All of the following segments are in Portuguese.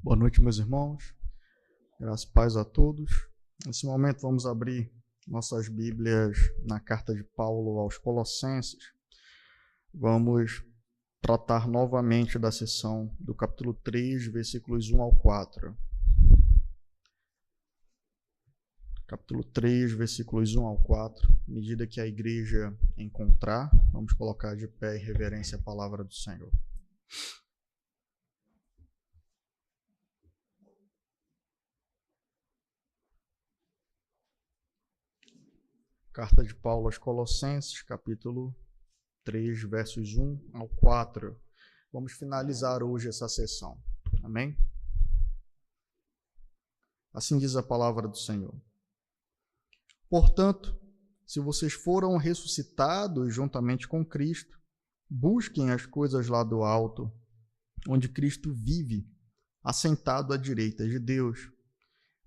Boa noite, meus irmãos. Graças e paz a todos. Nesse momento vamos abrir nossas Bíblias na carta de Paulo aos Colossenses. Vamos tratar novamente da seção do capítulo 3, versículos 1 ao 4. Capítulo 3, versículos 1 ao 4. À medida que a igreja encontrar, vamos colocar de pé em reverência a palavra do Senhor. Carta de Paulo aos Colossenses, capítulo 3, versos 1 ao 4. Vamos finalizar hoje essa sessão. Amém? Assim diz a palavra do Senhor. Portanto, se vocês foram ressuscitados juntamente com Cristo, busquem as coisas lá do alto, onde Cristo vive, assentado à direita de Deus.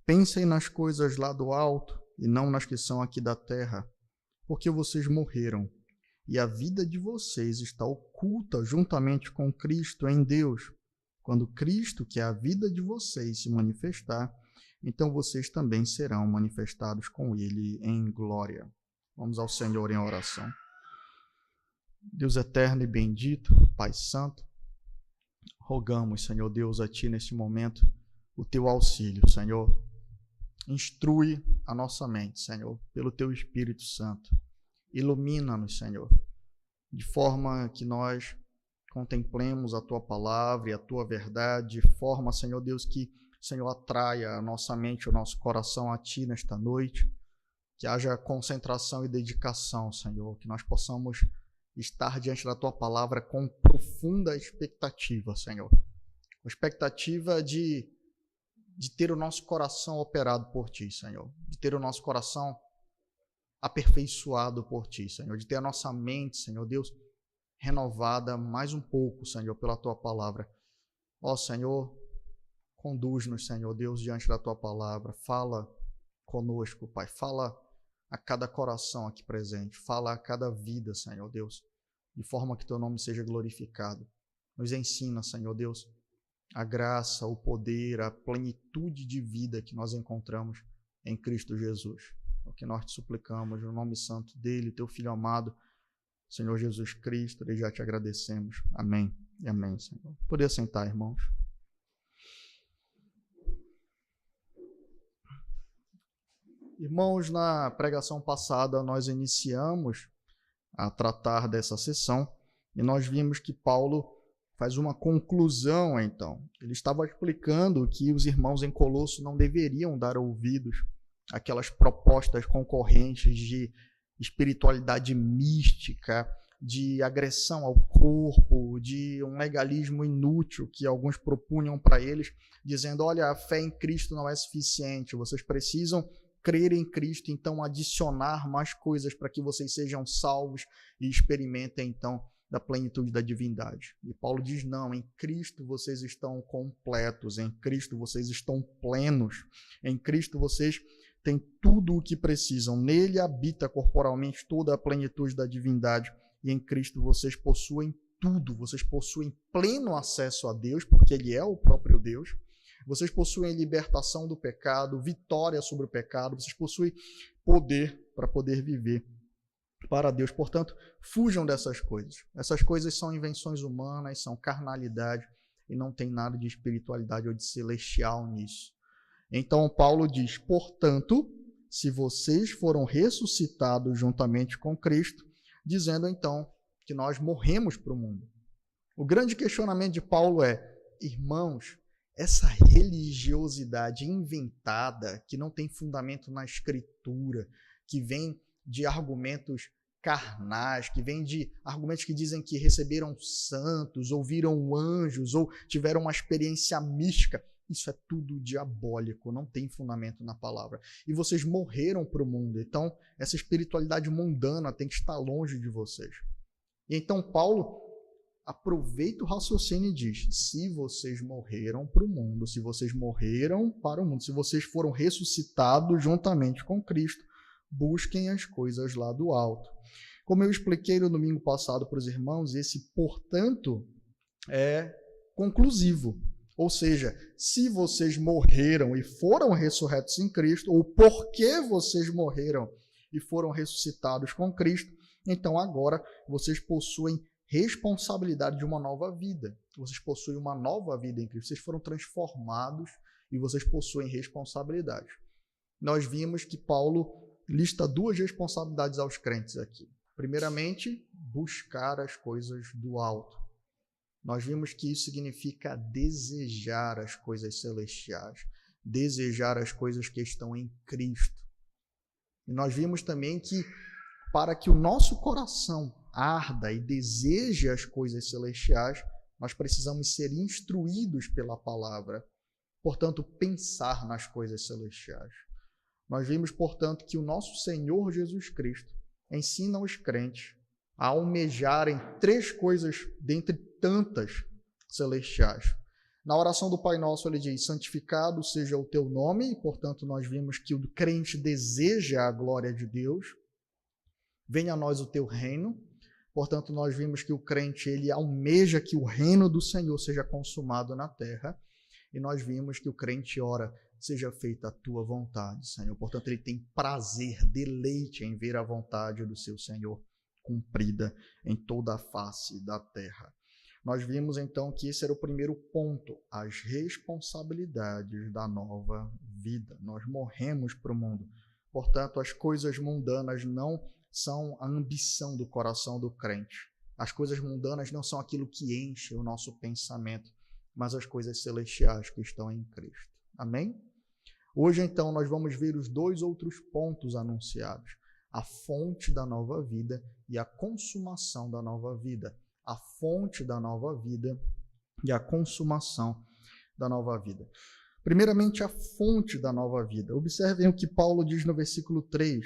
Pensem nas coisas lá do alto, e não nas que são aqui da terra, porque vocês morreram, e a vida de vocês está oculta juntamente com Cristo em Deus. Quando Cristo, que é a vida de vocês, se manifestar, então vocês também serão manifestados com Ele em glória. Vamos ao Senhor em oração. Deus eterno e bendito, Pai Santo, rogamos, Senhor Deus, a Ti neste momento o Teu auxílio, Senhor. Instrui a nossa mente, Senhor, pelo Teu Espírito Santo. Ilumina-nos, Senhor, de forma que nós contemplemos a Tua palavra e a Tua verdade, de forma, Senhor Deus, que, Senhor, atraia a nossa mente, o nosso coração a Ti nesta noite, que haja concentração e dedicação, Senhor, que nós possamos estar diante da Tua palavra com profunda expectativa, Senhor. Com expectativa de ter o nosso coração operado por Ti, Senhor. De ter o nosso coração aperfeiçoado por Ti, Senhor. De ter a nossa mente, Senhor Deus, renovada mais um pouco, Senhor, pela Tua palavra. Ó Senhor, conduz-nos, Senhor Deus, diante da Tua palavra. Fala conosco, Pai. Fala a cada coração aqui presente. Fala a cada vida, Senhor Deus, de forma que Teu nome seja glorificado. Nos ensina, Senhor Deus, a graça, o poder, a plenitude de vida que nós encontramos em Cristo Jesus. É o que nós te suplicamos, no nome santo dele, Teu Filho amado, Senhor Jesus Cristo, e já te agradecemos. Amém e amém, Senhor. Poder sentar, irmãos. Irmãos, na pregação passada nós iniciamos a tratar dessa sessão e nós vimos que Paulo faz uma conclusão, então. Ele estava explicando que os irmãos em Colosso não deveriam dar ouvidos àquelas propostas concorrentes de espiritualidade mística, de agressão ao corpo, de um legalismo inútil que alguns propunham para eles, dizendo, olha, a fé em Cristo não é suficiente, vocês precisam crer em Cristo, então adicionar mais coisas para que vocês sejam salvos e experimentem, então, da plenitude da divindade. E Paulo diz, não, em Cristo vocês estão completos, em Cristo vocês estão plenos, em Cristo vocês têm tudo o que precisam, nele habita corporalmente toda a plenitude da divindade, e em Cristo vocês possuem tudo, vocês possuem pleno acesso a Deus, porque Ele é o próprio Deus, vocês possuem libertação do pecado, vitória sobre o pecado, vocês possuem poder para poder viver para Deus. Portanto, fujam dessas coisas. Essas coisas são invenções humanas, são carnalidade e não tem nada de espiritualidade ou de celestial nisso. Então, Paulo diz, portanto, se vocês foram ressuscitados juntamente com Cristo, dizendo então que nós morremos para o mundo. O grande questionamento de Paulo é, irmãos, essa religiosidade inventada, que não tem fundamento na Escritura, que vem de argumentos carnais, que vem de argumentos que dizem que receberam santos, ou viram anjos, ou tiveram uma experiência mística. Isso é tudo diabólico, não tem fundamento na palavra. E vocês morreram para o mundo, então essa espiritualidade mundana tem que estar longe de vocês. E então Paulo aproveita o raciocínio e diz, se vocês morreram para o mundo, se vocês morreram para o mundo, se vocês foram ressuscitados juntamente com Cristo, busquem as coisas lá do alto. Como eu expliquei no domingo passado para os irmãos, esse portanto é conclusivo. Ou seja, se vocês morreram e foram ressurretos em Cristo, ou porque vocês morreram e foram ressuscitados com Cristo, então agora vocês possuem responsabilidade de uma nova vida. Vocês possuem uma nova vida em Cristo. Vocês foram transformados e vocês possuem responsabilidade. Nós vimos que Paulo lista duas responsabilidades aos crentes aqui. Primeiramente, buscar as coisas do alto. Nós vimos que isso significa desejar as coisas celestiais, desejar as coisas que estão em Cristo. E nós vimos também que para que o nosso coração arda e deseje as coisas celestiais, nós precisamos ser instruídos pela palavra. Portanto, pensar nas coisas celestiais. Nós vimos, portanto, que o nosso Senhor Jesus Cristo ensina os crentes a almejarem 3 coisas dentre tantas celestiais. Na oração do Pai Nosso ele diz, santificado seja o teu nome, e portanto nós vimos que o crente deseja a glória de Deus. Venha a nós o teu reino, portanto nós vimos que o crente ele almeja que o reino do Senhor seja consumado na terra, e nós vimos que o crente ora, seja feita a tua vontade, Senhor. Portanto ele tem prazer, deleite em ver a vontade do seu Senhor cumprida em toda a face da terra. Nós vimos então que esse era o primeiro ponto, as responsabilidades da nova vida. Nós morremos para o mundo. Portanto, as coisas mundanas não são a ambição do coração do crente. As coisas mundanas não são aquilo que enche o nosso pensamento, mas as coisas celestiais que estão em Cristo. Amém? Hoje, então, nós vamos ver os 2 outros pontos anunciados. A fonte da nova vida e a consumação da nova vida. A fonte da nova vida e a consumação da nova vida. Primeiramente, a fonte da nova vida. Observem o que Paulo diz no versículo 3.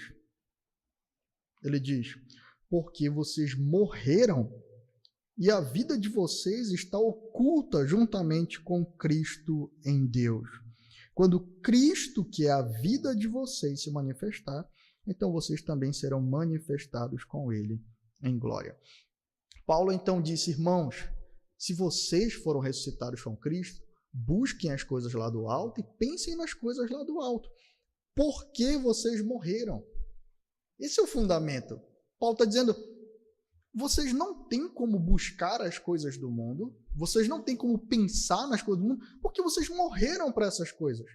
Ele diz, porque vocês morreram e a vida de vocês está oculta juntamente com Cristo em Deus. Quando Cristo, que é a vida de vocês, se manifestar, então vocês também serão manifestados com ele em glória. Paulo então disse, irmãos, se vocês foram ressuscitados com Cristo, busquem as coisas lá do alto e pensem nas coisas lá do alto. Por que vocês morreram? Esse é o fundamento. Paulo está dizendo, vocês não têm como buscar as coisas do mundo, vocês não têm como pensar nas coisas do mundo, porque vocês morreram para essas coisas.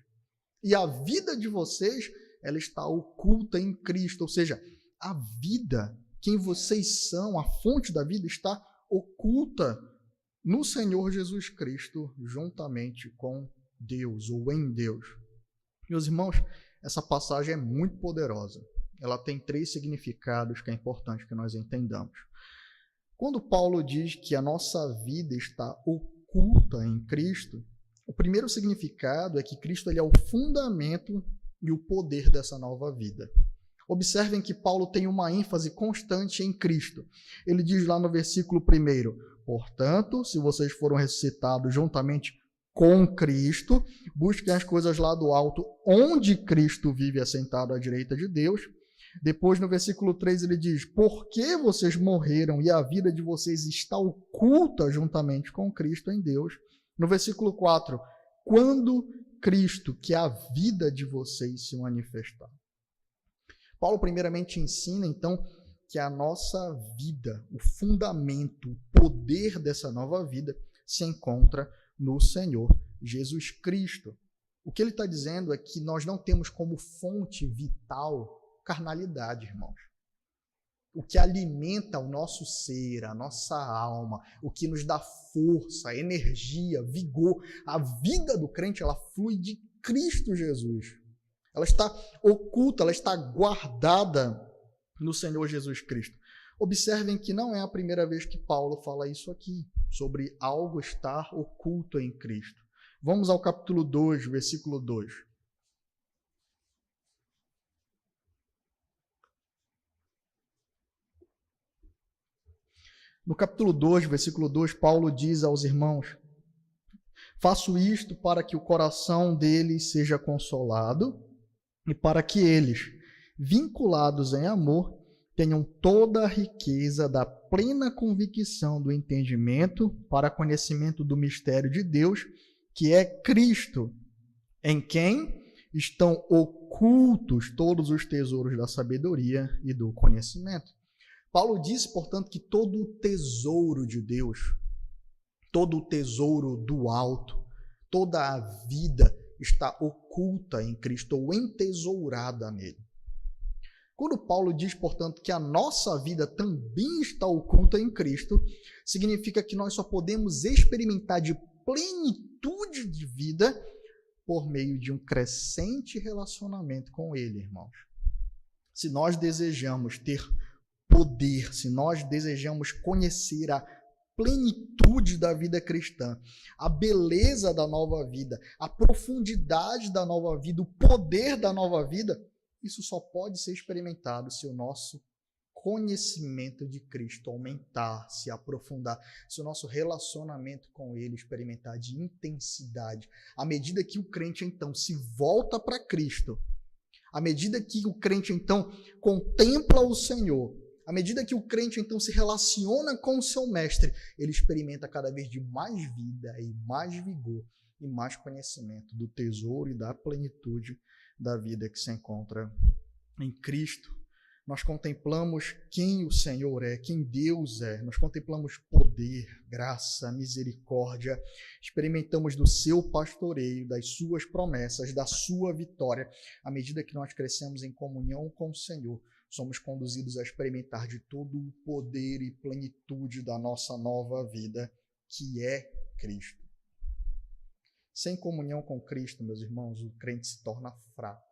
E a vida de vocês, ela está oculta em Cristo, ou seja, a vida, quem vocês são, a fonte da vida está oculta no Senhor Jesus Cristo, juntamente com Deus, ou em Deus. Meus irmãos, essa passagem é muito poderosa. Ela tem 3 significados que é importante que nós entendamos. Quando Paulo diz que a nossa vida está oculta em Cristo, o primeiro significado é que Cristo ele é o fundamento e o poder dessa nova vida. Observem que Paulo tem uma ênfase constante em Cristo. Ele diz lá no versículo 1, portanto, se vocês foram ressuscitados juntamente com Cristo, busquem as coisas lá do alto, onde Cristo vive assentado à direita de Deus. Depois, no versículo 3, ele diz, porque vocês morreram e a vida de vocês está oculta juntamente com Cristo em Deus. No versículo 4, quando Cristo, que é a vida de vocês, se manifestar. Paulo primeiramente ensina, então, que a nossa vida, o fundamento, o poder dessa nova vida se encontra no Senhor Jesus Cristo. O que ele está dizendo é que nós não temos como fonte vital carnalidade, irmãos. O que alimenta o nosso ser, a nossa alma, o que nos dá força, energia, vigor, a vida do crente, ela flui de Cristo Jesus. Ela está oculta, ela está guardada no Senhor Jesus Cristo. Observem que não é a primeira vez que Paulo fala isso aqui, sobre algo estar oculto em Cristo. Vamos ao capítulo 2, versículo 2. No capítulo 2, versículo 2, Paulo diz aos irmãos, faço isto para que o coração deles seja consolado e para que eles, vinculados em amor, tenham toda a riqueza da plena convicção do entendimento para conhecimento do mistério de Deus, que é Cristo, em quem estão ocultos todos os tesouros da sabedoria e do conhecimento. Paulo disse, portanto, que todo o tesouro de Deus, todo o tesouro do alto, toda a vida está oculta em Cristo ou entesourada nele. Quando Paulo diz, portanto, que a nossa vida também está oculta em Cristo, significa que nós só podemos experimentar de plenitude de vida por meio de um crescente relacionamento com Ele, irmãos. Se nós desejamos ter poder, se nós desejamos conhecer a plenitude da vida cristã, a beleza da nova vida, a profundidade da nova vida, o poder da nova vida, isso só pode ser experimentado se o nosso conhecimento de Cristo aumentar, se aprofundar, se o nosso relacionamento com Ele experimentar de intensidade. À medida que o crente, então, se volta para Cristo, à medida que o crente, então, contempla o Senhor, à medida que o crente, então, se relaciona com o seu mestre, ele experimenta cada vez de mais vida e mais vigor e mais conhecimento do tesouro e da plenitude da vida que se encontra em Cristo. Nós contemplamos quem o Senhor é, quem Deus é. Nós contemplamos poder, graça, misericórdia. Experimentamos do seu pastoreio, das suas promessas, da sua vitória. À medida que nós crescemos em comunhão com o Senhor, somos conduzidos a experimentar de todo o poder e plenitude da nossa nova vida, que é Cristo. Sem comunhão com Cristo, meus irmãos, o crente se torna fraco.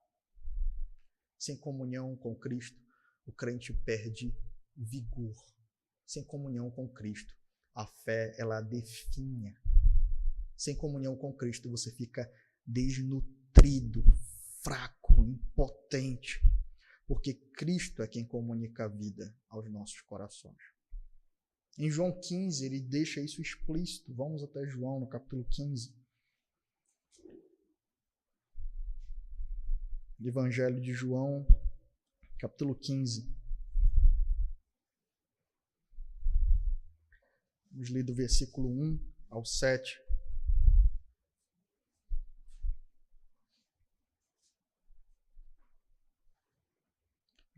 Sem comunhão com Cristo, o crente perde vigor. Sem comunhão com Cristo, a fé, ela definha. Sem comunhão com Cristo, você fica desnutrido, fraco, impotente. Porque Cristo é quem comunica a vida aos nossos corações. Em João 15, ele deixa isso explícito. Vamos até João, no capítulo 15. Evangelho de João, capítulo 15. Vamos ler do versículo 1 ao 7.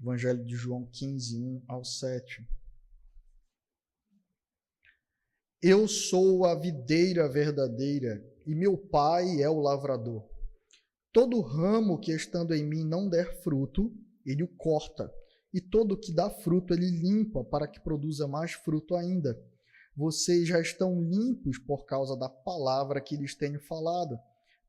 Evangelho de João 15, 1 ao 7. Eu sou a videira verdadeira, e meu Pai é o lavrador. Todo ramo que estando em mim não der fruto, ele o corta, e todo que dá fruto ele limpa, para que produza mais fruto ainda. Vocês já estão limpos por causa da palavra que lhes tenho falado.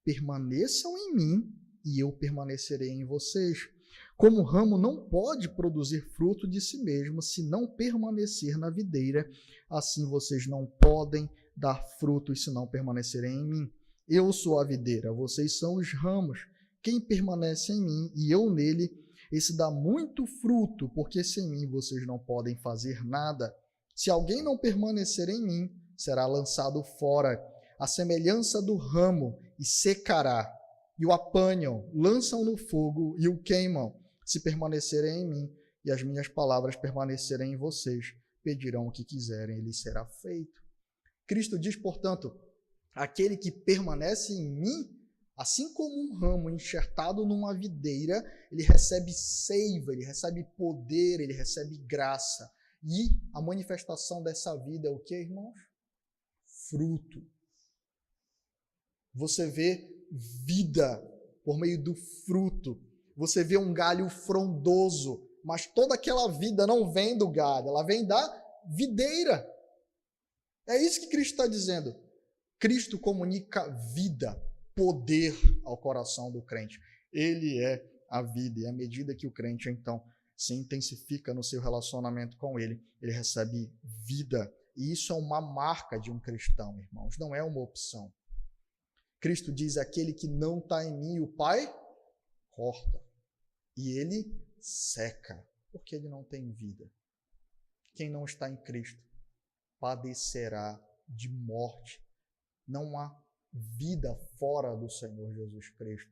Permaneçam em mim, e eu permanecerei em vocês. Como o ramo não pode produzir fruto de si mesmo, se não permanecer na videira, assim vocês não podem dar frutos se não permanecerem em mim. Eu sou a videira, vocês são os ramos. Quem permanece em mim e eu nele, esse dá muito fruto, porque sem mim vocês não podem fazer nada. Se alguém não permanecer em mim, será lançado fora, à semelhança do ramo, e secará. E o apanham, lançam no fogo e o queimam. Se permanecerem em mim e as minhas palavras permanecerem em vocês, pedirão o que quiserem e lhes será feito. Cristo diz, portanto, aquele que permanece em mim, assim como um ramo enxertado numa videira, ele recebe seiva, ele recebe poder, ele recebe graça. E a manifestação dessa vida é o que, irmãos? Fruto. Você vê vida por meio do fruto. Você vê um galho frondoso, mas toda aquela vida não vem do galho, ela vem da videira. É isso que Cristo está dizendo. Cristo comunica vida, poder ao coração do crente. Ele é a vida, e à medida que o crente, então, se intensifica no seu relacionamento com ele, ele recebe vida. E isso é uma marca de um cristão, irmãos, não é uma opção. Cristo diz, aquele que não está em mim, o Pai corta. E ele seca, porque ele não tem vida. Quem não está em Cristo padecerá de morte. Não há vida fora do Senhor Jesus Cristo.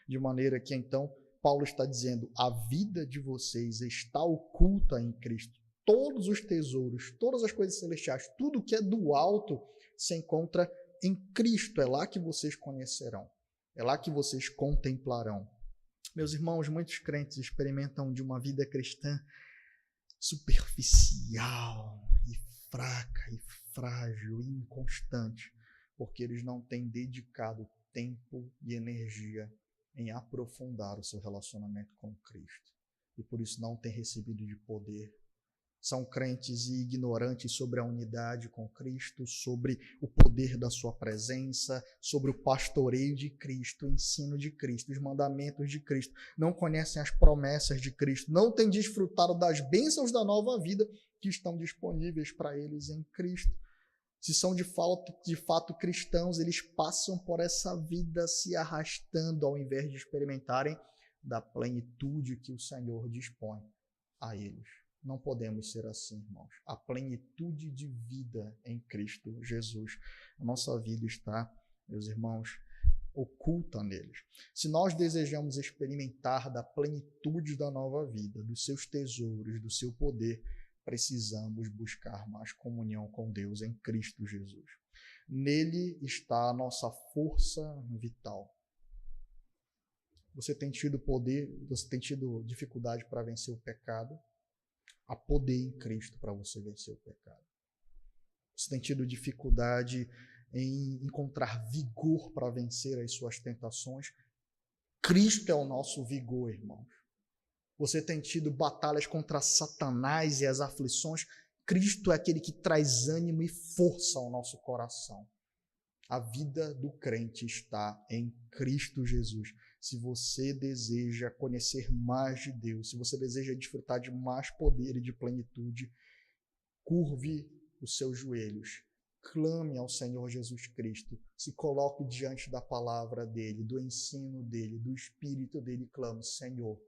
De maneira que, então, Paulo está dizendo, a vida de vocês está oculta em Cristo. Todos os tesouros, todas as coisas celestiais, tudo que é do alto se encontra em Cristo, é lá que vocês conhecerão, é lá que vocês contemplarão. Meus irmãos, muitos crentes experimentam de uma vida cristã superficial e fraca e frágil e inconstante, porque eles não têm dedicado tempo e energia em aprofundar o seu relacionamento com Cristo. E por isso não têm recebido de poder. São crentes e ignorantes sobre a unidade com Cristo, sobre o poder da sua presença, sobre o pastoreio de Cristo, o ensino de Cristo, os mandamentos de Cristo. Não conhecem as promessas de Cristo, não têm desfrutado das bênçãos da nova vida que estão disponíveis para eles em Cristo. Se são de fato cristãos, eles passam por essa vida se arrastando ao invés de experimentarem da plenitude que o Senhor dispõe a eles. Não podemos ser assim, irmãos. A plenitude de vida em Cristo Jesus. A nossa vida está, meus irmãos, oculta neles. Se nós desejamos experimentar da plenitude da nova vida, dos seus tesouros, do seu poder, precisamos buscar mais comunhão com Deus em Cristo Jesus. Nele está a nossa força vital. Você tem tido poder, você tem tido dificuldade para vencer o pecado? Há poder em Cristo para você vencer o pecado. Você tem tido dificuldade em encontrar vigor para vencer as suas tentações? Cristo é o nosso vigor, irmãos. Você tem tido batalhas contra Satanás e as aflições? Cristo é aquele que traz ânimo e força ao nosso coração. A vida do crente está em Cristo Jesus. Se você deseja conhecer mais de Deus, se você deseja desfrutar de mais poder e de plenitude, curve os seus joelhos, clame ao Senhor Jesus Cristo, se coloque diante da palavra dele, do ensino dele, do Espírito dele, clame: Senhor,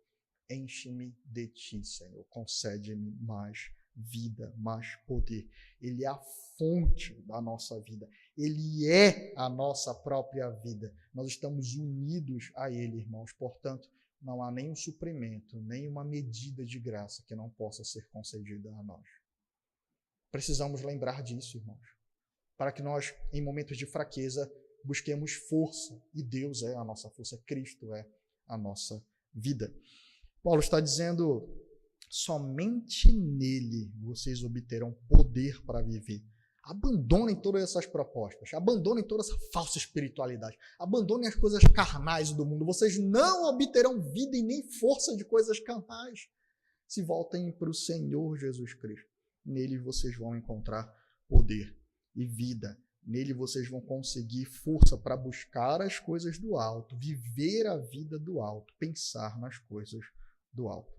enche-me de ti, Senhor, concede-me mais vida, mais poder. Ele é a fonte da nossa vida. Ele é a nossa própria vida. Nós estamos unidos a Ele, irmãos. Portanto, não há nenhum suprimento, nenhuma medida de graça que não possa ser concedida a nós. Precisamos lembrar disso, irmãos, para que nós, em momentos de fraqueza, busquemos força. E Deus é a nossa força, Cristo é a nossa vida. Paulo está dizendo: somente nele vocês obterão poder para viver. Abandonem todas essas propostas, abandonem toda essa falsa espiritualidade, abandonem as coisas carnais do mundo. Vocês não obterão vida e nem força de coisas carnais. Se voltem para o Senhor Jesus Cristo. Nele vocês vão encontrar poder e vida. Nele vocês vão conseguir força para buscar as coisas do alto, viver a vida do alto, pensar nas coisas do alto.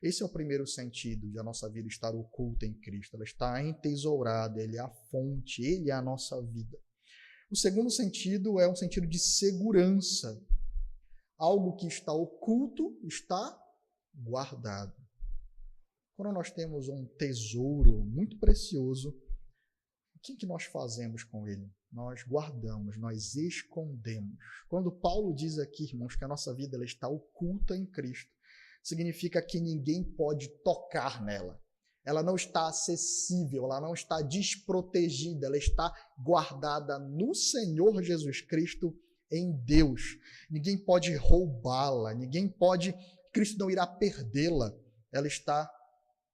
Esse é o primeiro sentido de a nossa vida estar oculta em Cristo. Ela está entesourada, Ele é a fonte, Ele é a nossa vida. O segundo sentido é um sentido de segurança. Algo que está oculto está guardado. Quando nós temos um tesouro muito precioso, o que nós fazemos com ele? Nós guardamos, nós escondemos. Quando Paulo diz aqui, irmãos, que a nossa vida ela está oculta em Cristo, significa que ninguém pode tocar nela. Ela não está acessível, ela não está desprotegida, ela está guardada no Senhor Jesus Cristo, em Deus. Ninguém pode roubá-la, Cristo não irá perdê-la. Ela está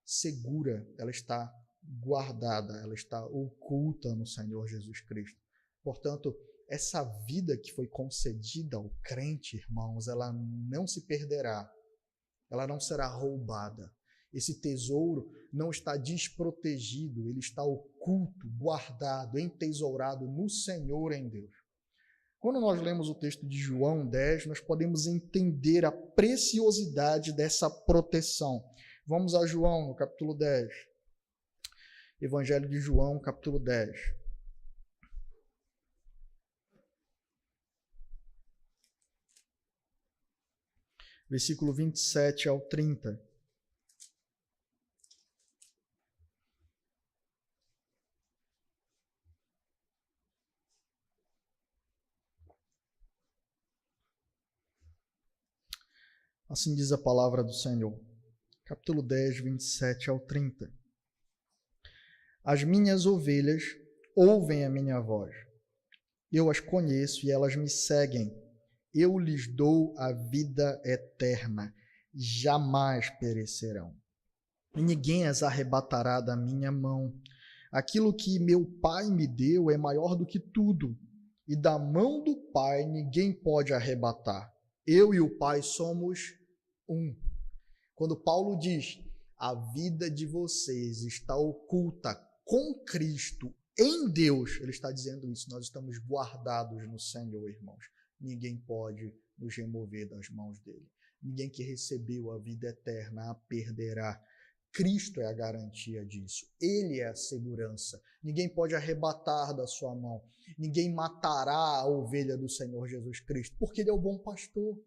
segura, ela está guardada, ela está oculta no Senhor Jesus Cristo. Portanto, essa vida que foi concedida ao crente, irmãos, ela não se perderá. Ela não será roubada. Esse tesouro não está desprotegido, ele está oculto, guardado, entesourado no Senhor, em Deus. Quando nós lemos o texto de João 10, nós podemos entender a preciosidade dessa proteção. Vamos a João, no capítulo 10. Evangelho de João, capítulo 10. Versículo 27 ao 30. Assim diz a palavra do Senhor. Capítulo 10, 27 ao 30. As minhas ovelhas ouvem a minha voz. Eu as conheço e elas me seguem. Eu lhes dou a vida eterna. Jamais perecerão. E ninguém as arrebatará da minha mão. Aquilo que meu Pai me deu é maior do que tudo. E da mão do Pai ninguém pode arrebatar. Eu e o Pai somos um. Quando Paulo diz, a vida de vocês está oculta com Cristo em Deus, ele está dizendo isso, nós estamos guardados no Senhor, irmãos. Ninguém pode nos remover das mãos dele. Ninguém que recebeu a vida eterna a perderá. Cristo é a garantia disso. Ele é a segurança. Ninguém pode arrebatar da sua mão. Ninguém matará a ovelha do Senhor Jesus Cristo, porque ele é o bom pastor.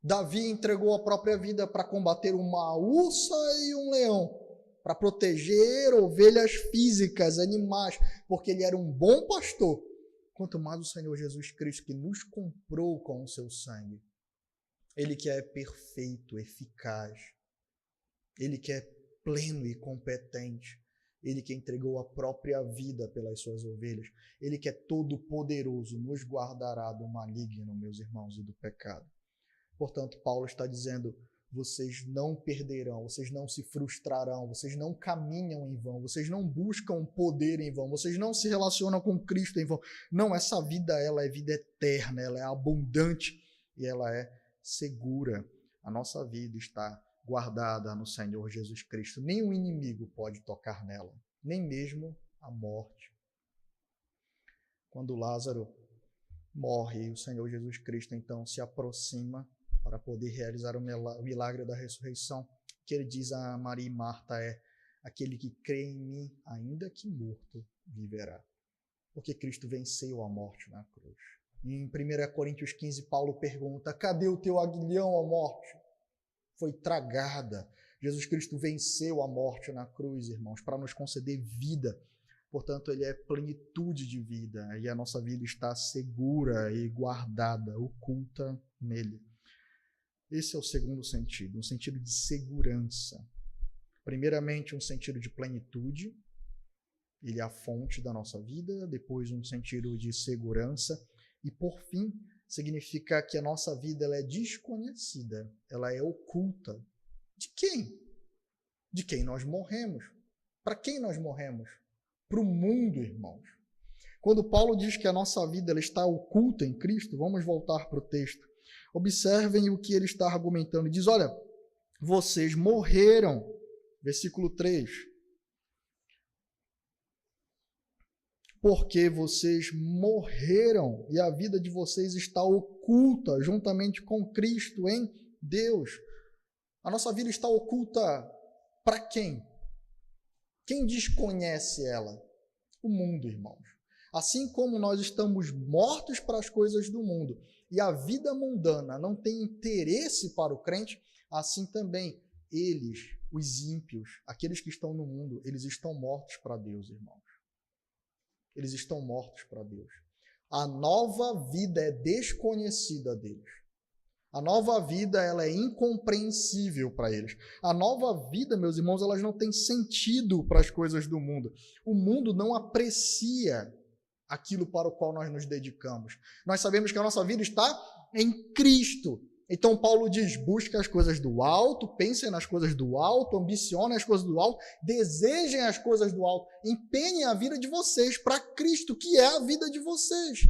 Davi entregou a própria vida para combater uma ursa e um leão, para proteger ovelhas físicas, animais, porque ele era um bom pastor. Quanto mais o Senhor Jesus Cristo, que nos comprou com o seu sangue. Ele que é perfeito, eficaz. Ele que é pleno e competente. Ele que entregou a própria vida pelas suas ovelhas. Ele que é todo poderoso, nos guardará do maligno, meus irmãos, e do pecado. Portanto, Paulo está dizendo, vocês não perderão, vocês não se frustrarão, vocês não caminham em vão, vocês não buscam poder em vão, vocês não se relacionam com Cristo em vão. Não, essa vida, ela é vida eterna, ela é abundante e ela é segura. A nossa vida está guardada no Senhor Jesus Cristo. Nenhum inimigo pode tocar nela, nem mesmo a morte. Quando Lázaro morre, o Senhor Jesus Cristo então se aproxima para poder realizar o milagre da ressurreição. O que ele diz a Maria e Marta é, aquele que crê em mim, ainda que morto, viverá. Porque Cristo venceu a morte na cruz. Em 1 Coríntios 15, Paulo pergunta, cadê o teu aguilhão, ó morte? Foi tragada. Jesus Cristo venceu a morte na cruz, irmãos, para nos conceder vida. Portanto, ele é plenitude de vida e a nossa vida está segura e guardada, oculta nele. Esse é o segundo sentido, um sentido de segurança. Primeiramente, um sentido de plenitude, ele é a fonte da nossa vida. Depois, um sentido de segurança. E, por fim, significa que a nossa vida ela é desconhecida, ela é oculta. De quem? De quem nós morremos. Para quem nós morremos? Para o mundo, irmãos. Quando Paulo diz que a nossa vida ela está oculta em Cristo, vamos voltar para o texto. Observem o que ele está argumentando. Ele diz, olha, vocês morreram. Versículo 3. Porque vocês morreram e a vida de vocês está oculta juntamente com Cristo em Deus. A nossa vida está oculta para quem? Quem desconhece ela? O mundo, irmãos. Assim como nós estamos mortos para as coisas do mundo e a vida mundana não tem interesse para o crente, assim também eles, os ímpios, aqueles que estão no mundo, eles estão mortos para Deus, irmãos. Eles estão mortos para Deus. A nova vida é desconhecida deles. A nova vida ela é incompreensível para eles. A nova vida, meus irmãos, elas não têm sentido para as coisas do mundo. O mundo não aprecia aquilo para o qual nós nos dedicamos. Nós sabemos que a nossa vida está em Cristo. Então Paulo diz, busque as coisas do alto, pensem nas coisas do alto, ambicionem as coisas do alto, desejem as coisas do alto, empenhem a vida de vocês para Cristo, que é a vida de vocês.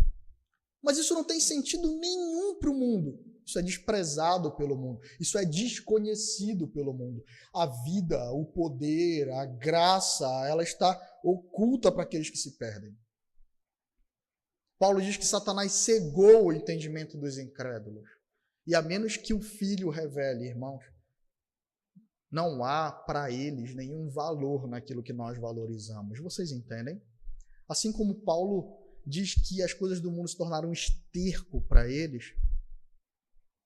Mas isso não tem sentido nenhum para o mundo. Isso é desprezado pelo mundo. Isso é desconhecido pelo mundo. A vida, o poder, a graça, ela está oculta para aqueles que se perdem. Paulo diz que Satanás cegou o entendimento dos incrédulos. E a menos que o Filho revele, irmãos, não há para eles nenhum valor naquilo que nós valorizamos. Vocês entendem? Assim como Paulo diz que as coisas do mundo se tornaram esterco para eles,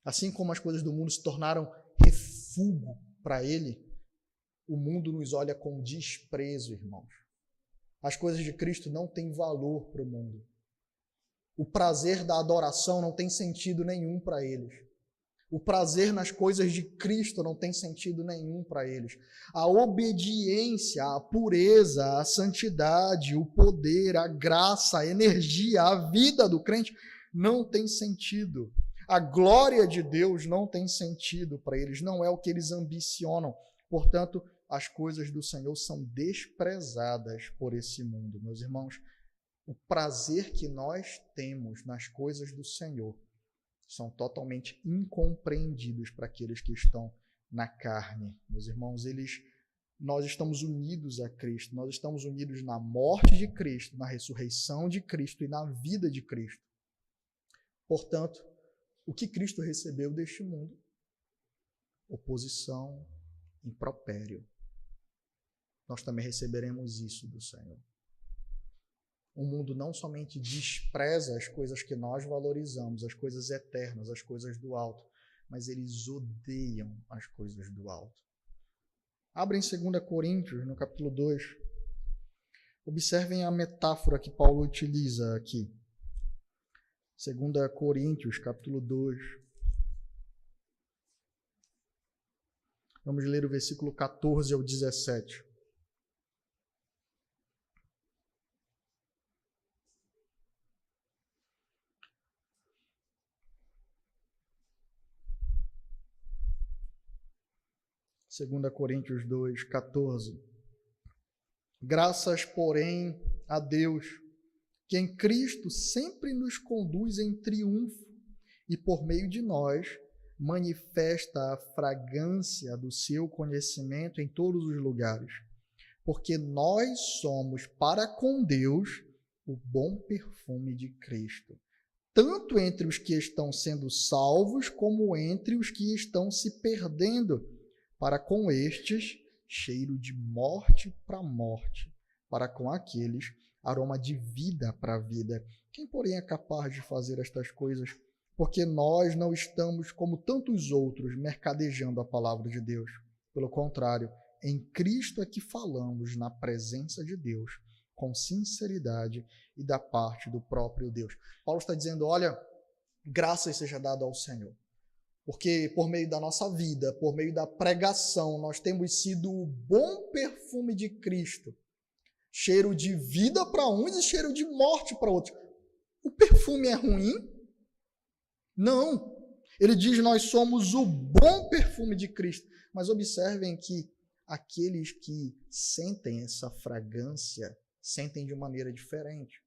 assim como as coisas do mundo se tornaram refúgio para ele, o mundo nos olha com desprezo, irmãos. As coisas de Cristo não têm valor para o mundo. O prazer da adoração não tem sentido nenhum para eles. O prazer nas coisas de Cristo não tem sentido nenhum para eles. A obediência, a pureza, a santidade, o poder, a graça, a energia, a vida do crente não tem sentido. A glória de Deus não tem sentido para eles, não é o que eles ambicionam. Portanto, as coisas do Senhor são desprezadas por esse mundo. Meus irmãos, o prazer que nós temos nas coisas do Senhor são totalmente incompreendidos para aqueles que estão na carne. Meus irmãos, nós estamos unidos a Cristo, nós estamos unidos na morte de Cristo, na ressurreição de Cristo e na vida de Cristo. Portanto, o que Cristo recebeu deste mundo? Oposição, impropério. Nós também receberemos isso do Senhor. O mundo não somente despreza as coisas que nós valorizamos, as coisas eternas, as coisas do alto, mas eles odeiam as coisas do alto. Abrem 2 Coríntios, no capítulo 2. Observem a metáfora que Paulo utiliza aqui. 2 Coríntios, capítulo 2. Vamos ler o versículo 14 ao 17. Segunda Coríntios 2, 14. Graças, porém, a Deus, que em Cristo sempre nos conduz em triunfo e por meio de nós manifesta a fragrância do seu conhecimento em todos os lugares. Porque nós somos para com Deus o bom perfume de Cristo, tanto entre os que estão sendo salvos como entre os que estão se perdendo. Para com estes, cheiro de morte para morte, para com aqueles, aroma de vida para vida. Quem, porém, é capaz de fazer estas coisas? Porque nós não estamos, como tantos outros, mercadejando a palavra de Deus. Pelo contrário, em Cristo é que falamos na presença de Deus, com sinceridade e da parte do próprio Deus. Paulo está dizendo, olha, graças seja dada ao Senhor. Porque por meio da nossa vida, por meio da pregação, nós temos sido o bom perfume de Cristo. Cheiro de vida para uns e cheiro de morte para outros. O perfume é ruim? Não. Ele diz, nós somos o bom perfume de Cristo. Mas observem que aqueles que sentem essa fragrância, sentem de maneira diferente.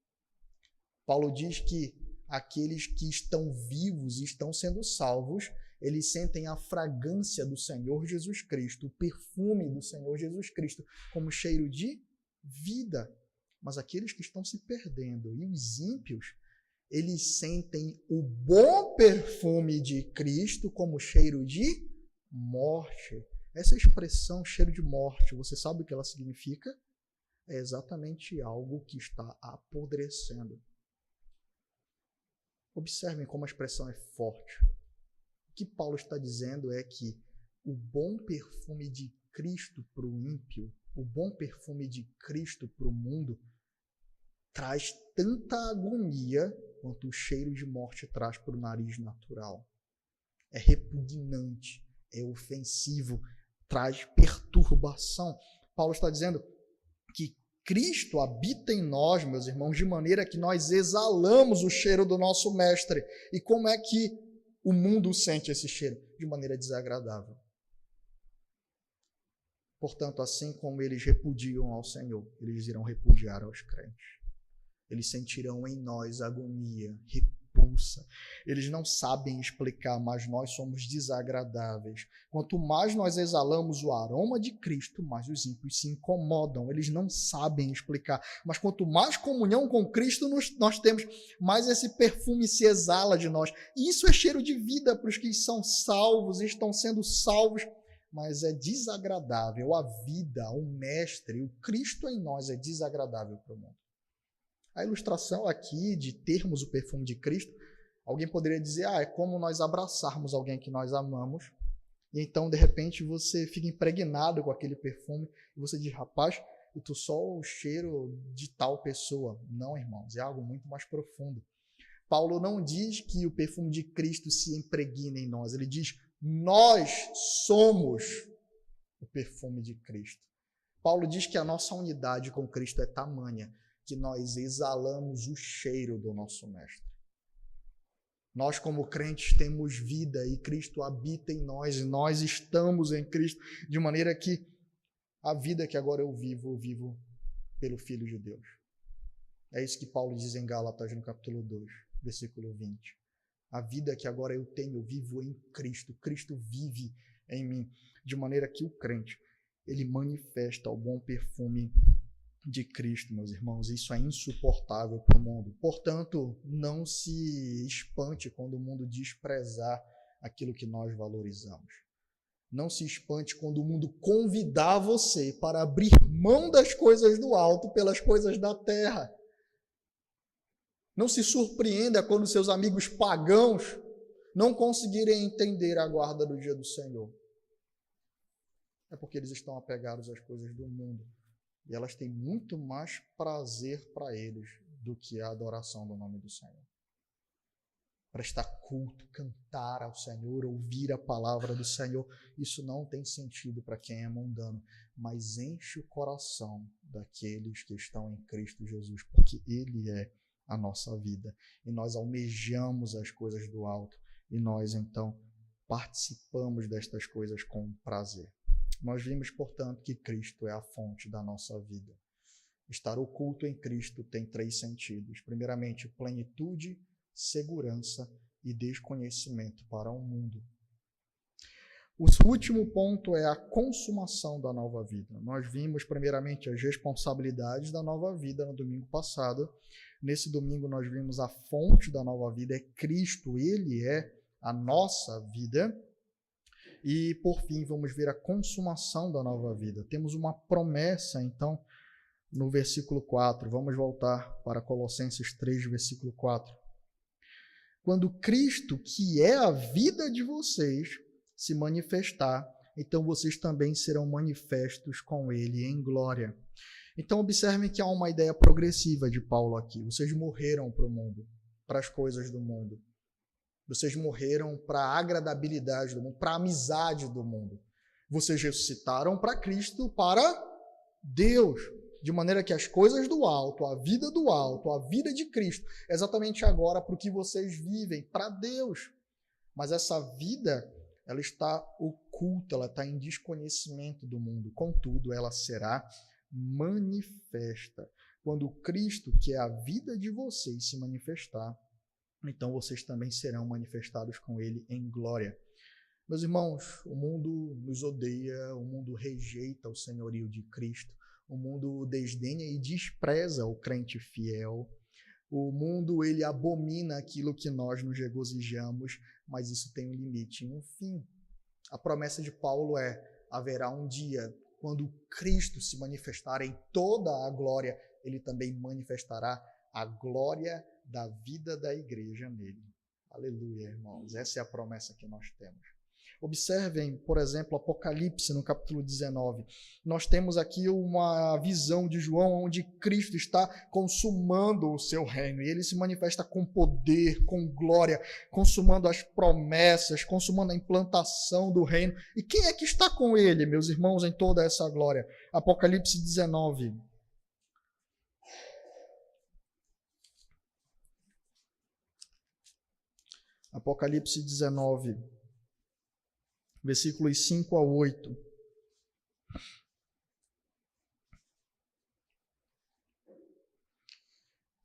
Paulo diz que aqueles que estão vivos e estão sendo salvos, eles sentem a fragrância do Senhor Jesus Cristo, o perfume do Senhor Jesus Cristo, como cheiro de vida. Mas aqueles que estão se perdendo e os ímpios, eles sentem o bom perfume de Cristo como cheiro de morte. Essa expressão, cheiro de morte, você sabe o que ela significa? É exatamente algo que está apodrecendo. Observem como a expressão é forte. O que Paulo está dizendo é que o bom perfume de Cristo para o ímpio, o bom perfume de Cristo para o mundo, traz tanta agonia quanto o cheiro de morte traz para o nariz natural. É repugnante, é ofensivo, traz perturbação. Paulo está dizendo que Cristo habita em nós, meus irmãos, de maneira que nós exalamos o cheiro do nosso Mestre. E como é que o mundo sente esse cheiro? De maneira desagradável. Portanto, assim como eles repudiam ao Senhor, eles irão repudiar aos crentes. Eles sentirão em nós agonia, repulsa. Eles não sabem explicar, mas nós somos desagradáveis. Quanto mais nós exalamos o aroma de Cristo, mais os ímpios se incomodam. Eles não sabem explicar. Mas quanto mais comunhão com Cristo nós temos, mais esse perfume se exala de nós. E isso é cheiro de vida para os que são salvos e estão sendo salvos. Mas é desagradável. A vida, o Mestre, o Cristo em nós é desagradável para o mundo. A ilustração aqui de termos o perfume de Cristo, alguém poderia dizer, é como nós abraçarmos alguém que nós amamos, e então, de repente, você fica impregnado com aquele perfume, e você diz, rapaz, eu estou só o cheiro de tal pessoa. Não, irmãos, é algo muito mais profundo. Paulo não diz que o perfume de Cristo se impregna em nós. Ele diz, nós somos o perfume de Cristo. Paulo diz que a nossa unidade com Cristo é tamanha que nós exalamos o cheiro do nosso Mestre. Nós, como crentes, temos vida e Cristo habita em nós e nós estamos em Cristo, de maneira que a vida que agora eu vivo pelo Filho de Deus. É isso que Paulo diz em Gálatas, no capítulo 2, versículo 20. A vida que agora eu tenho, eu vivo em Cristo. Cristo vive em mim, de maneira que o crente, ele manifesta o bom perfume de Cristo, meus irmãos. Isso é insuportável para o mundo. Portanto, não se espante quando o mundo desprezar aquilo que nós valorizamos. Não se espante quando o mundo convidar você para abrir mão das coisas do alto pelas coisas da terra. Não se surpreenda quando seus amigos pagãos não conseguirem entender a guarda do dia do Senhor. É porque eles estão apegados às coisas do mundo. E elas têm muito mais prazer para eles do que a adoração do nome do Senhor. Prestar culto, cantar ao Senhor, ouvir a palavra do Senhor, isso não tem sentido para quem é mundano, mas enche o coração daqueles que estão em Cristo Jesus, porque Ele é a nossa vida. E nós almejamos as coisas do alto, e nós, então, participamos destas coisas com prazer. Nós vimos, portanto, que Cristo é a fonte da nossa vida. Estar oculto em Cristo tem 3 sentidos. Primeiramente, plenitude, segurança e desconhecimento para o mundo. O último ponto é a consumação da nova vida. Nós vimos, primeiramente, as responsabilidades da nova vida no domingo passado. Nesse domingo, nós vimos a fonte da nova vida, é Cristo. Ele é a nossa vida. E, por fim, vamos ver a consumação da nova vida. Temos uma promessa, então, no versículo 4. Vamos voltar para Colossenses 3, versículo 4. Quando Cristo, que é a vida de vocês, se manifestar, então vocês também serão manifestos com Ele em glória. Então, observem que há uma ideia progressiva de Paulo aqui. Vocês morreram para o mundo, para as coisas do mundo. Vocês morreram para a agradabilidade do mundo, para a amizade do mundo. Vocês ressuscitaram para Cristo, para Deus. De maneira que as coisas do alto, a vida de Cristo, é exatamente agora para o que vocês vivem, para Deus. Mas essa vida, ela está oculta, ela está em desconhecimento do mundo. Contudo, ela será manifesta. Quando Cristo, que é a vida de vocês, se manifestar, então vocês também serão manifestados com Ele em glória. Meus irmãos, o mundo nos odeia, o mundo rejeita o senhorio de Cristo, o mundo desdenha e despreza o crente fiel, o mundo ele abomina aquilo que nós nos regozijamos, mas isso tem um limite e um fim. A promessa de Paulo é, haverá um dia, quando Cristo se manifestar em toda a glória, ele também manifestará a glória da vida da igreja nele. Aleluia, irmãos. Essa é a promessa que nós temos. Observem, por exemplo, Apocalipse, no capítulo 19. Nós temos aqui uma visão de João, onde Cristo está consumando o seu reino. E ele se manifesta com poder, com glória, consumando as promessas, consumando a implantação do reino. E quem é que está com ele, meus irmãos, em toda essa glória? Apocalipse 19. Apocalipse 19, versículos 5 a 8.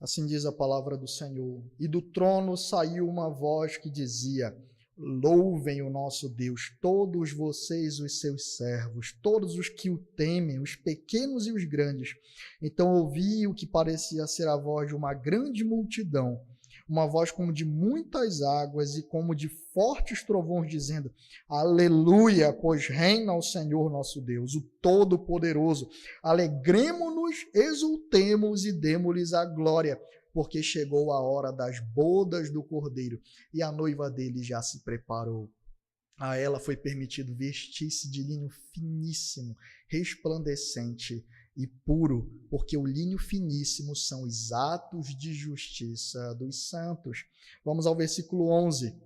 Assim diz a palavra do Senhor. E do trono saiu uma voz que dizia: louvem o nosso Deus, todos vocês, os seus servos, todos os que o temem, os pequenos e os grandes. Então ouvi o que parecia ser a voz de uma grande multidão, uma voz como de muitas águas e como de fortes trovões, dizendo: aleluia, pois reina o Senhor nosso Deus, o Todo-Poderoso. Alegremo-nos, exultemos e demo-lhes a glória, porque chegou a hora das bodas do Cordeiro, e a noiva dele já se preparou. A ela foi permitido vestir-se de linho finíssimo, resplandecente e puro, porque o linho finíssimo são os atos de justiça dos santos. Vamos ao versículo 11.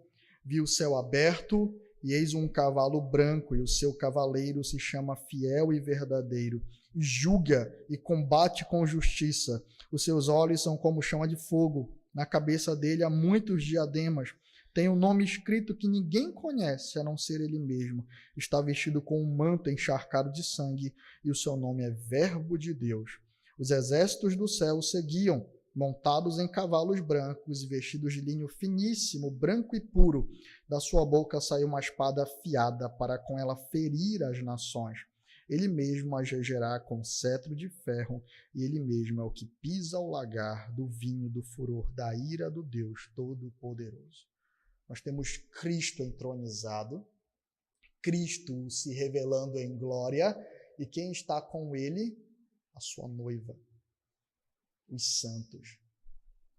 Vi o céu aberto, e eis um cavalo branco, e o seu cavaleiro se chama Fiel e Verdadeiro, e julga e combate com justiça. Os seus olhos são como chama de fogo, na cabeça dele há muitos diademas. Tem um nome escrito que ninguém conhece, a não ser ele mesmo. Está vestido com um manto encharcado de sangue, e o seu nome é Verbo de Deus. Os exércitos do céu o seguiam, montados em cavalos brancos e vestidos de linho finíssimo, branco e puro. Da sua boca saiu uma espada afiada para com ela ferir as nações. Ele mesmo as regerá com cetro de ferro, e ele mesmo é o que pisa o lagar do vinho do furor da ira do Deus Todo-Poderoso. Nós temos Cristo entronizado, Cristo se revelando em glória, e quem está com ele? A sua noiva, os santos.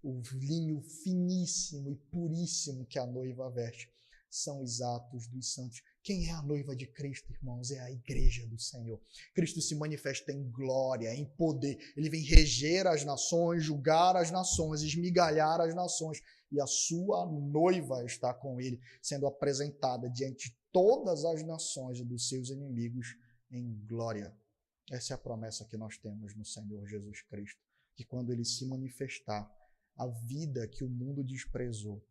O linho finíssimo e puríssimo que a noiva veste são os atos dos santos. Quem é a noiva de Cristo, irmãos? É a igreja do Senhor. Cristo se manifesta em glória, em poder. Ele vem reger as nações, julgar as nações, esmigalhar as nações. E a sua noiva está com ele, sendo apresentada diante de todas as nações e dos seus inimigos em glória. Essa é a promessa que nós temos no Senhor Jesus Cristo, que quando ele se manifestar, a vida que o mundo desprezou,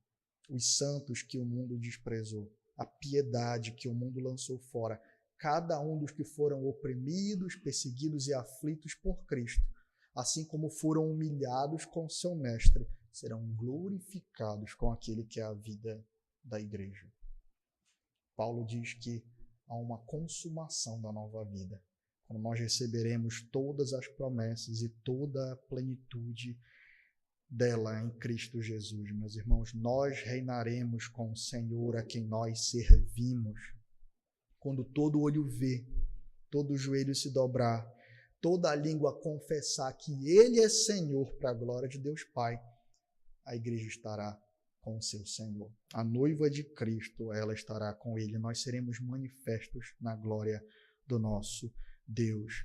os santos que o mundo desprezou, a piedade que o mundo lançou fora, cada um dos que foram oprimidos, perseguidos e aflitos por Cristo, assim como foram humilhados com seu mestre, serão glorificados com aquele que é a vida da igreja. Paulo diz que há uma consumação da nova vida, quando nós receberemos todas as promessas e toda a plenitude dela em Cristo Jesus. Meus irmãos, nós reinaremos com o Senhor a quem nós servimos. Quando todo olho vê, todo joelho se dobrar, toda a língua confessar que Ele é Senhor para a glória de Deus Pai, a igreja estará com o seu Senhor. A noiva de Cristo, ela estará com Ele. Nós seremos manifestos na glória do nosso Deus.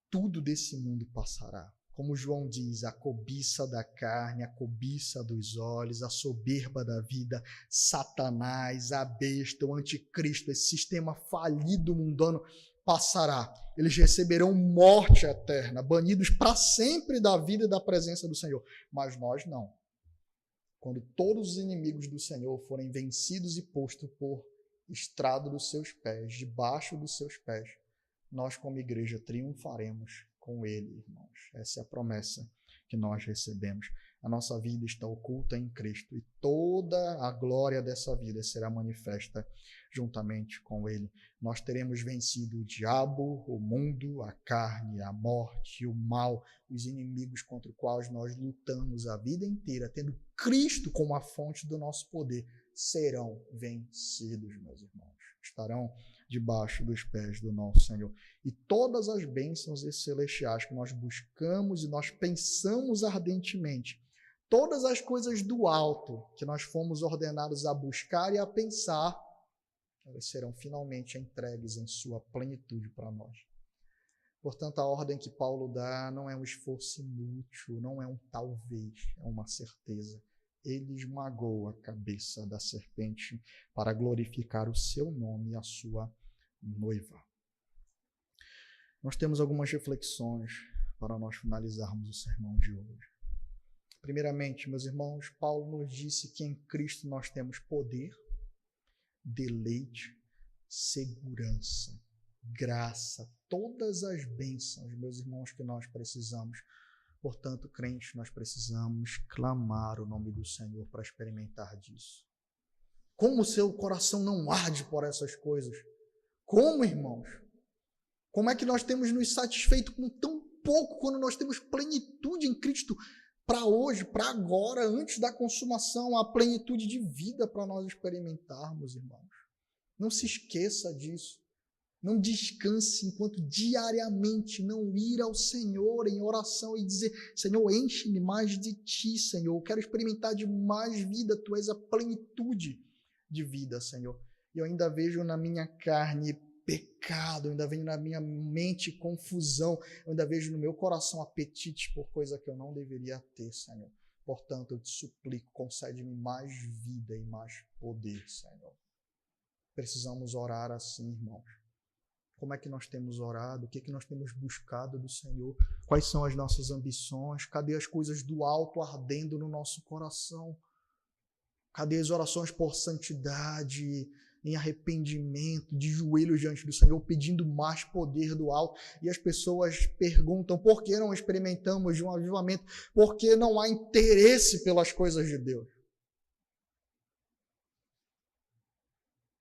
Tudo desse mundo passará. Como João diz, a cobiça da carne, a cobiça dos olhos, a soberba da vida, Satanás, a besta, o anticristo, esse sistema falido mundano passará. Eles receberão morte eterna, banidos para sempre da vida e da presença do Senhor. Mas nós não. Quando todos os inimigos do Senhor forem vencidos e postos por estrado dos seus pés, debaixo dos seus pés, nós como igreja triunfaremos com Ele, irmãos. Essa é a promessa que nós recebemos. A nossa vida está oculta em Cristo e toda a glória dessa vida será manifesta juntamente com Ele. Nós teremos vencido o diabo, o mundo, a carne, a morte, o mal, os inimigos contra os quais nós lutamos a vida inteira, tendo Cristo como a fonte do nosso poder, serão vencidos, meus irmãos. Estarão debaixo dos pés do nosso Senhor. E todas as bênçãos celestiais que nós buscamos e nós pensamos ardentemente, todas as coisas do alto que nós fomos ordenados a buscar e a pensar, elas serão finalmente entregues em sua plenitude para nós. Portanto, a ordem que Paulo dá não é um esforço inútil, não é um talvez, é uma certeza. Ele esmagou a cabeça da serpente para glorificar o seu nome e a sua noiva. Nós temos algumas reflexões para nós finalizarmos o sermão de hoje. Primeiramente, meus irmãos, Paulo nos disse que em Cristo nós temos poder, deleite, segurança, graça, todas as bênçãos, meus irmãos, que nós precisamos. Portanto, crentes, nós precisamos clamar o nome do Senhor para experimentar disso. Como o seu coração não arde por essas coisas? Como, irmãos? Como é que nós temos nos satisfeito com tão pouco quando nós temos plenitude em Cristo para hoje, para agora, antes da consumação, a plenitude de vida para nós experimentarmos, irmãos? Não se esqueça disso. Não descanse enquanto diariamente não ir ao Senhor em oração e dizer: Senhor, enche-me mais de Ti, Senhor. Eu quero experimentar de mais vida. Tu és a plenitude de vida, Senhor. E eu ainda vejo na minha carne pecado, eu ainda vejo na minha mente confusão, eu ainda vejo no meu coração apetite por coisa que eu não deveria ter, Senhor. Portanto, eu te suplico, concede-me mais vida e mais poder, Senhor. Precisamos orar assim, irmãos. Como é que nós temos orado? O que é que nós temos buscado do Senhor? Quais são as nossas ambições? Cadê as coisas do alto ardendo no nosso coração? Cadê as orações por santidade, em arrependimento, de joelhos diante do Senhor, pedindo mais poder do alto? E as pessoas perguntam, por que não experimentamos de um avivamento? Porque não há interesse pelas coisas de Deus.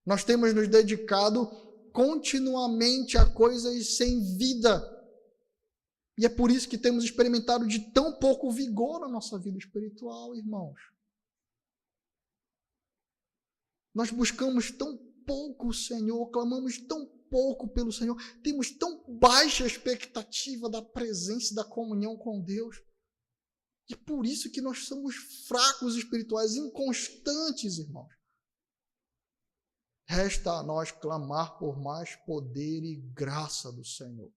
Nós temos nos dedicado continuamente a coisas sem vida. E é por isso que temos experimentado de tão pouco vigor na nossa vida espiritual, irmãos. Nós buscamos tão pouco o Senhor, clamamos tão pouco pelo Senhor, temos tão baixa expectativa da presença e da comunhão com Deus. E é por isso que nós somos fracos espirituais, inconstantes, irmãos. Resta a nós clamar por mais poder e graça do Senhor.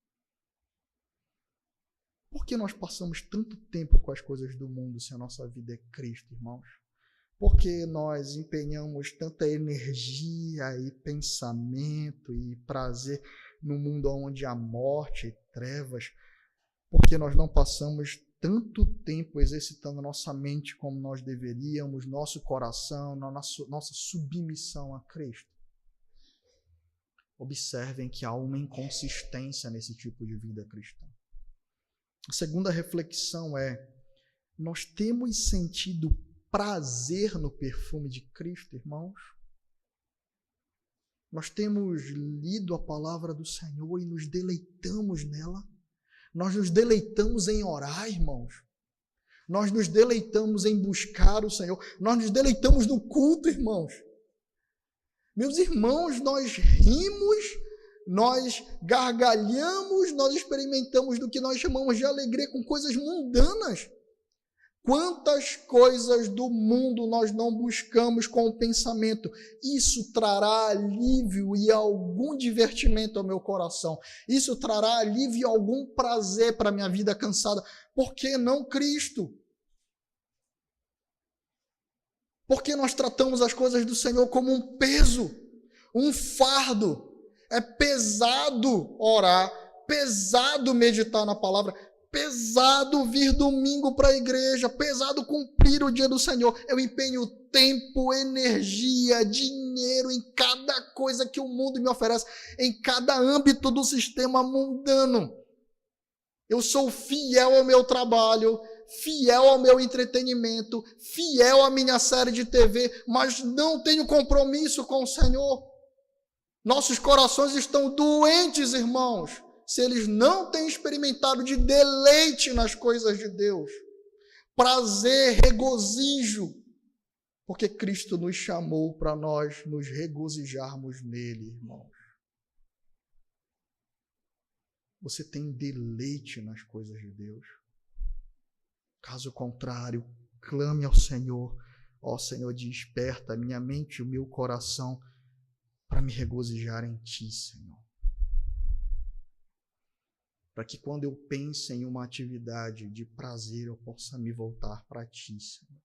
Por que nós passamos tanto tempo com as coisas do mundo se a nossa vida é Cristo, irmãos? Por que nós empenhamos tanta energia e pensamento e prazer no mundo onde há morte e trevas? Por que nós não passamos tanto tempo exercitando nossa mente como nós deveríamos, nosso coração, nossa submissão a Cristo? Observem que há uma inconsistência nesse tipo de vida cristã. A segunda reflexão é: nós temos sentido prazer no perfume de Cristo, irmãos? Nós temos lido a palavra do Senhor e nos deleitamos nela? Nós nos deleitamos em orar, irmãos? Nós nos deleitamos em buscar o Senhor? Nós nos deleitamos no culto, irmãos? Meus irmãos, nós rimos, nós gargalhamos, nós experimentamos do que nós chamamos de alegria com coisas mundanas. Quantas coisas do mundo nós não buscamos com o pensamento? Isso trará alívio e algum divertimento ao meu coração. Isso trará alívio e algum prazer para a minha vida cansada. Por que não Cristo? Porque nós tratamos as coisas do Senhor como um peso, um fardo. É pesado orar, pesado meditar na palavra, pesado vir domingo para a igreja, pesado cumprir o dia do Senhor. Eu empenho tempo, energia, dinheiro em cada coisa que o mundo me oferece, em cada âmbito do sistema mundano. Eu sou fiel ao meu trabalho, fiel ao meu entretenimento, fiel à minha série de TV, mas não tenho compromisso com o Senhor. Nossos corações estão doentes, irmãos, se eles não têm experimentado de deleite nas coisas de Deus, prazer, regozijo, porque Cristo nos chamou para nós nos regozijarmos nele, irmãos. Você tem deleite nas coisas de Deus? Caso contrário, clame ao Senhor. Ó Senhor, desperta a minha mente e o meu coração para me regozijar em Ti, Senhor. Para que quando eu pense em uma atividade de prazer, eu possa me voltar para Ti, Senhor.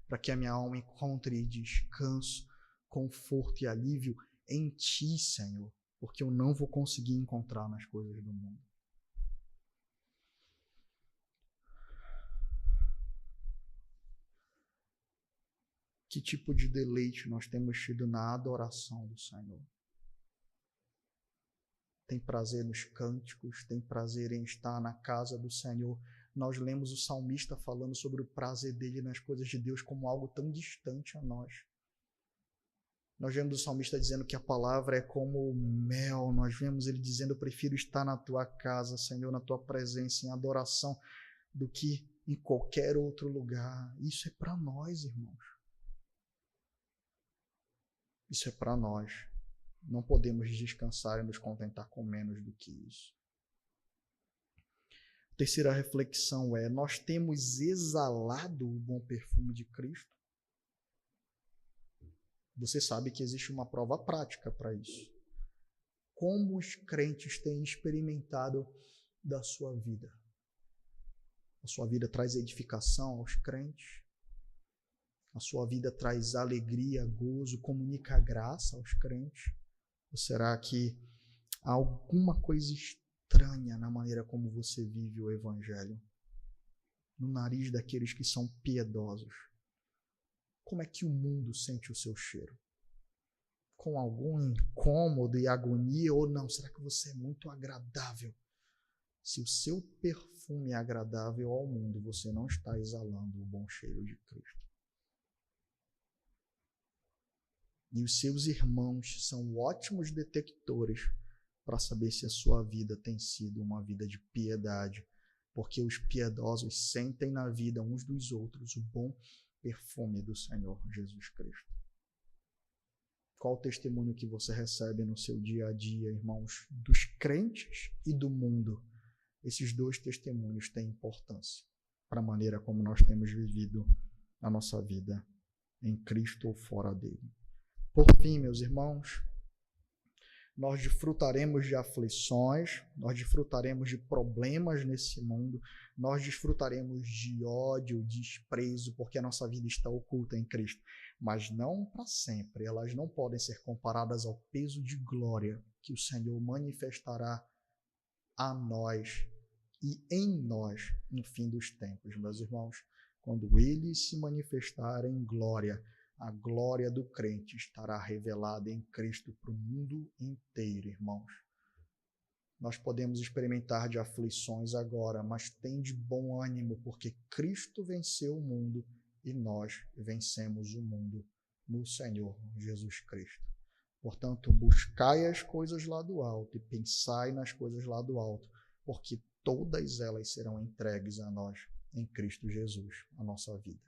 Para que a minha alma encontre descanso, conforto e alívio em Ti, Senhor. Porque eu não vou conseguir encontrar nas coisas do mundo. Que tipo de deleite nós temos tido na adoração do Senhor? Tem prazer nos cânticos, tem prazer em estar na casa do Senhor. Nós lemos o salmista falando sobre o prazer dele nas coisas de Deus como algo tão distante a nós. Nós vemos o salmista dizendo que a palavra é como mel. Nós vemos ele dizendo: eu prefiro estar na tua casa, Senhor, na tua presença, em adoração, do que em qualquer outro lugar. Isso é para nós, irmãos. Isso é para nós. Não podemos descansar e nos contentar com menos do que isso. A terceira reflexão é: nós temos exalado o bom perfume de Cristo? Você sabe que existe uma prova prática para isso. Como os crentes têm experimentado da sua vida? A sua vida traz edificação aos crentes? A sua vida traz alegria, gozo, comunica graça aos crentes? Ou será que há alguma coisa estranha na maneira como você vive o Evangelho? No nariz daqueles que são piedosos? Como é que o mundo sente o seu cheiro? Com algum incômodo e agonia ou não? Será que você é muito agradável? Se o seu perfume é agradável ao mundo, você não está exalando o bom cheiro de Cristo. E os seus irmãos são ótimos detectores para saber se a sua vida tem sido uma vida de piedade, porque os piedosos sentem na vida uns dos outros o bom perfume do Senhor Jesus Cristo. Qual o testemunho que você recebe no seu dia a dia, irmãos, dos crentes e do mundo? Esses dois testemunhos têm importância para a maneira como nós temos vivido a nossa vida em Cristo ou fora dele. Por fim, meus irmãos, nós desfrutaremos de aflições, nós desfrutaremos de problemas nesse mundo, nós desfrutaremos de ódio, desprezo, porque a nossa vida está oculta em Cristo, mas não para sempre. Elas não podem ser comparadas ao peso de glória que o Senhor manifestará a nós e em nós no fim dos tempos, meus irmãos. Quando Ele se manifestar em glória, a glória do crente estará revelada em Cristo para o mundo inteiro, irmãos. Nós podemos experimentar de aflições agora, mas tem de bom ânimo, porque Cristo venceu o mundo e nós vencemos o mundo no Senhor Jesus Cristo. Portanto, buscai as coisas lá do alto e pensai nas coisas lá do alto, porque todas elas serão entregues a nós em Cristo Jesus, a nossa vida.